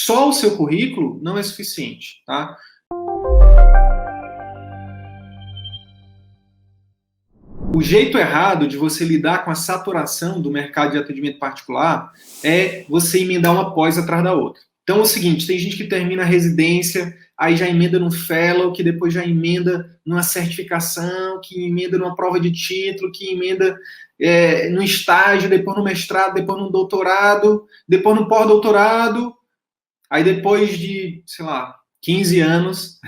só o seu currículo não é suficiente, tá? O jeito errado de você lidar com a saturação do mercado de atendimento particular é você emendar uma pós atrás da outra. Então é o seguinte, tem gente que termina a residência, aí já emenda num fellow, que depois já emenda numa certificação, que emenda numa prova de título, que emenda no estágio, depois no mestrado, depois no doutorado, depois no pós-doutorado, aí depois de, sei lá, 15 anos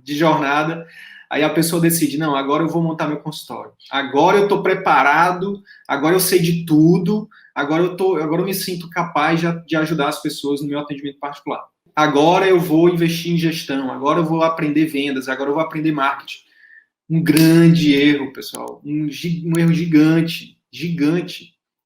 de jornada, aí a pessoa decide, não, agora eu vou montar meu consultório. Agora eu estou preparado, agora eu sei de tudo, agora eu me sinto capaz de ajudar as pessoas no meu atendimento particular. Agora eu vou investir em gestão, agora eu vou aprender vendas, agora eu vou aprender marketing. Um grande erro, pessoal. Um erro gigante.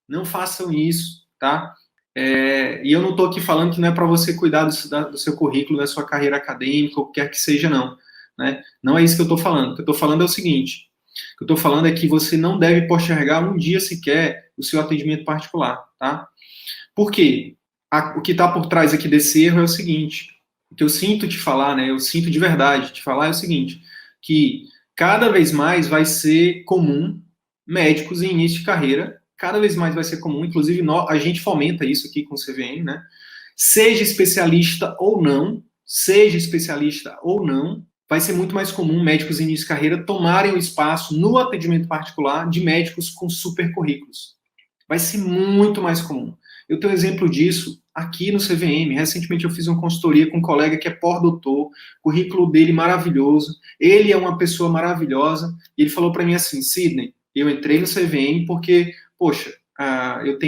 Não façam isso, tá? E eu não estou aqui falando que não é para você cuidar do seu currículo, da sua carreira acadêmica, ou o que quer que seja, não. Né? Não é isso que eu estou falando. O que eu estou falando é o seguinte. O que eu estou falando é que você não deve postergar um dia sequer o seu atendimento particular, tá? Por quê? O que está por trás aqui desse erro é o seguinte. O que eu sinto te falar, né? Eu sinto de verdade te falar é o seguinte, que cada vez mais vai ser comum médicos em início de carreira, cada vez mais vai ser comum, inclusive a gente fomenta isso aqui com o CVM, né? Seja especialista ou não, vai ser muito mais comum médicos em início de carreira tomarem o espaço no atendimento particular de médicos com super currículos. Vai ser muito mais comum. Eu tenho um exemplo disso aqui no CVM. Recentemente eu fiz uma consultoria com um colega que é pós-doutor, currículo dele maravilhoso, ele é uma pessoa maravilhosa, e ele falou para mim assim, Sidney, eu entrei no CVM porque, poxa, eu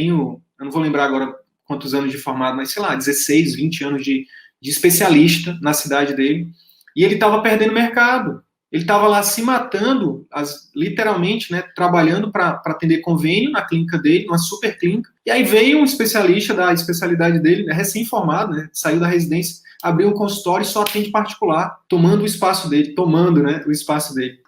não vou lembrar agora quantos anos de formado, mas sei lá, 16, 20 anos de especialista na cidade dele, e ele estava perdendo mercado. Ele estava lá se matando, literalmente, né, trabalhando para atender convênio na clínica dele, uma super clínica. E aí veio um especialista da especialidade dele, né, recém-formado, né, saiu da residência, abriu um consultório e só atende particular, tomando o espaço dele.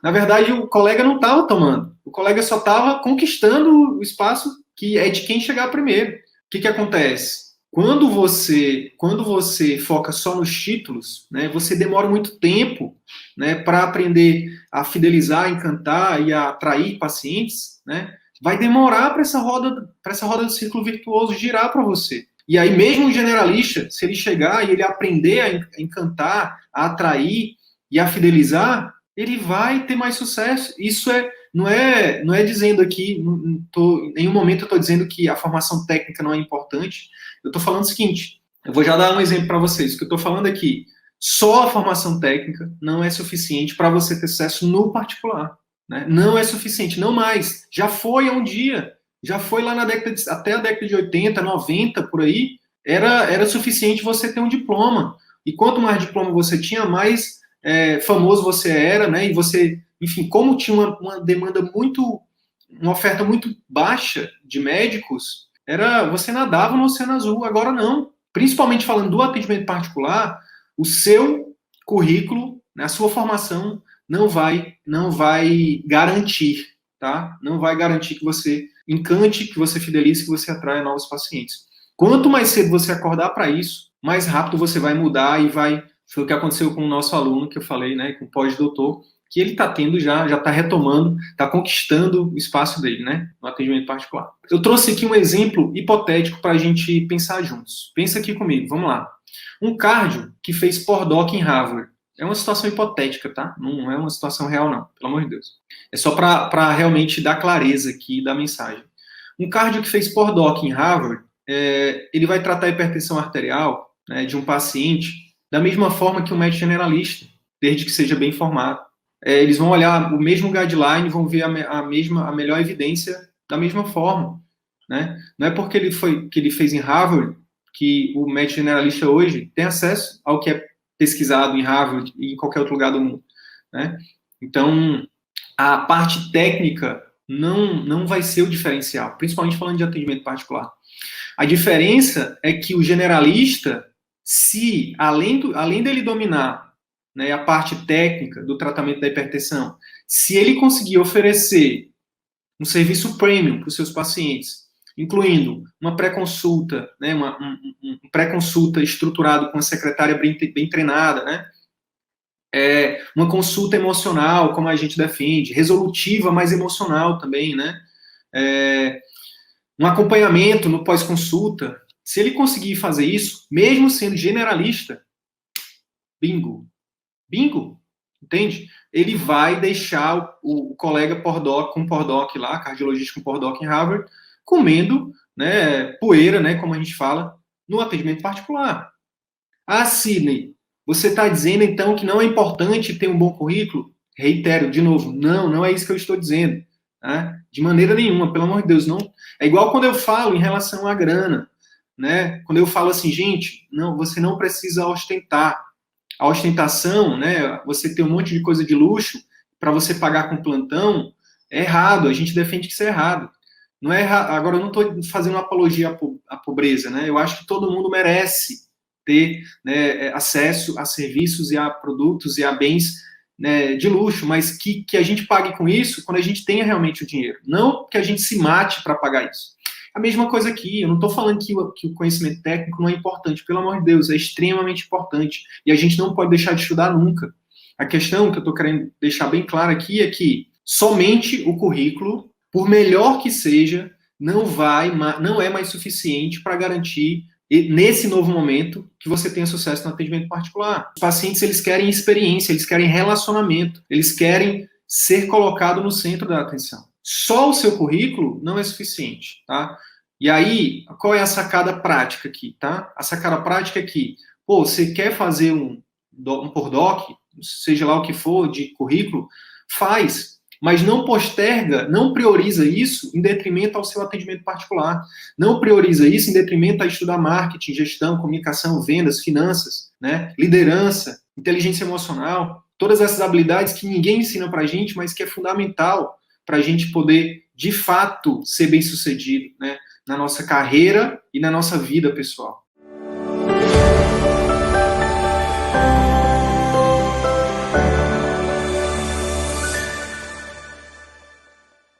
Na verdade, o colega não estava tomando. O colega só estava conquistando o espaço que é de quem chegar primeiro. O que acontece? Quando você foca só nos títulos, né, você demora muito tempo, né, para aprender a fidelizar, encantar e a atrair pacientes, né, vai demorar para essa roda do círculo virtuoso girar para você. E aí mesmo o generalista, se ele chegar e ele aprender a encantar, a atrair e a fidelizar, ele vai ter mais sucesso. Isso não é dizendo aqui, em nenhum momento eu estou dizendo que a formação técnica não é importante. Eu estou falando o seguinte, eu vou já dar um exemplo para vocês. O que eu estou falando aqui, só a formação técnica não é suficiente para você ter sucesso no particular. Né? Não é suficiente, não mais. Já foi há um dia, já foi lá até a década de 80, 90, por aí, era suficiente você ter um diploma. E quanto mais diploma você tinha, mais famoso você era, né? E você, enfim, como tinha uma demanda uma oferta muito baixa de médicos, você nadava no Oceano Azul. Agora não. Principalmente falando do atendimento particular, o seu currículo, né, a sua formação não vai garantir, tá? Não vai garantir que você encante, que você fidelize, que você atraia novos pacientes. Quanto mais cedo você acordar para isso, mais rápido você vai mudar e foi o que aconteceu com o nosso aluno que eu falei, né, com o pós-doutor, que ele está tendo já está retomando, está conquistando o espaço dele, né, no atendimento particular. Eu trouxe aqui um exemplo hipotético para a gente pensar juntos. Pensa aqui comigo, vamos lá. Um cardio que fez pós-doc em Harvard. É uma situação hipotética, tá? Não é uma situação real, não, pelo amor de Deus. É só para realmente dar clareza aqui da mensagem. Um cardio que fez pós-doc em Harvard, ele vai tratar a hipertensão arterial, né, de um paciente da mesma forma que um médico generalista, desde que seja bem informado. Eles vão olhar o mesmo guideline, vão ver a melhor evidência da mesma forma. Né? Não é porque ele fez em Harvard que o médico generalista hoje tem acesso ao que é pesquisado em Harvard e em qualquer outro lugar do mundo. Né? Então, a parte técnica não vai ser o diferencial, principalmente falando de atendimento particular. A diferença é que o generalista, se além dele dominar, né, a parte técnica do tratamento da hipertensão, se ele conseguir oferecer um serviço premium para os seus pacientes, incluindo uma pré-consulta, né, um pré-consulta estruturado com a secretária bem treinada, né, uma consulta emocional, como a gente defende, resolutiva, mas emocional também, né, um acompanhamento no pós-consulta. Se ele conseguir fazer isso, mesmo sendo generalista, bingo, entende? Ele vai deixar o colega com pós-doc lá, cardiologista com pós-doc em Harvard, comendo, né, poeira, né, como a gente fala, no atendimento particular. Ah, Sidney, você está dizendo então que não é importante ter um bom currículo? Reitero, de novo, não é isso que eu estou dizendo. Tá? De maneira nenhuma, pelo amor de Deus, não. É igual quando eu falo em relação à grana, né? Quando eu falo assim, gente, não, você não precisa ostentar. A ostentação, né? Você ter um monte de coisa de luxo para você pagar com plantão, é errado. A gente defende que isso é errado. Não é errado. Agora, eu não estou fazendo apologia à pobreza, né? Eu acho que todo mundo merece ter, né, acesso a serviços e a produtos e a bens, né, de luxo, mas que a gente pague com isso quando a gente tenha realmente o dinheiro. Não que a gente se mate para pagar isso. A mesma coisa aqui, eu não estou falando que o conhecimento técnico não é importante, pelo amor de Deus, é extremamente importante, e a gente não pode deixar de estudar nunca. A questão que eu estou querendo deixar bem clara aqui é que somente o currículo, por melhor que seja, não é mais suficiente para garantir, nesse novo momento, que você tenha sucesso no atendimento particular. Os pacientes, eles querem experiência, eles querem relacionamento, eles querem ser colocado no centro da atenção. Só o seu currículo não é suficiente, tá? E aí, qual é a sacada prática aqui, tá? A sacada prática é que, pô, você quer fazer um por-doc, seja lá o que for, de currículo, faz, mas não posterga, não prioriza isso em detrimento ao seu atendimento particular. Não prioriza isso em detrimento a estudar marketing, gestão, comunicação, vendas, finanças, né? Liderança, inteligência emocional, todas essas habilidades que ninguém ensina pra gente, mas que é fundamental para a gente poder, de fato, ser bem-sucedido, né, na nossa carreira e na nossa vida pessoal.